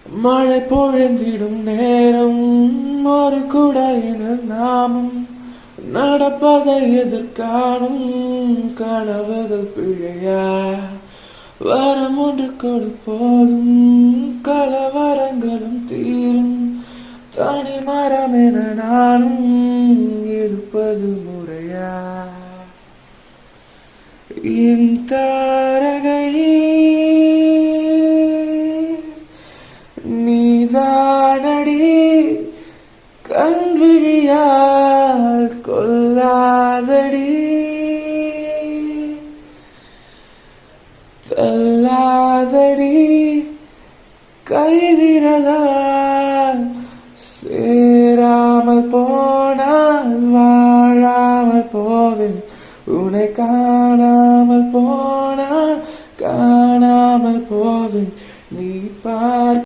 மழை பொழிந்திடும் நேரம் ஒரு குடையினர் நாமும் நடப்பதை எதிர்காணும் கனவுகள் பிழையா வரம் ஒன்று கொடுப்போதும் கலவரங்களும் தீரும் தனி மரம் என நானும் இருப்பது முறையா என் தாரகை நீதானடி கண்விழியால் கொல்லாதடி தள்ளாதடி கைவிரலால் சேராமல் போனால் வாழாமல் போவேன் உன்னை காணாமல் போனால் காணாமல் போவேன் நீ பார்க்க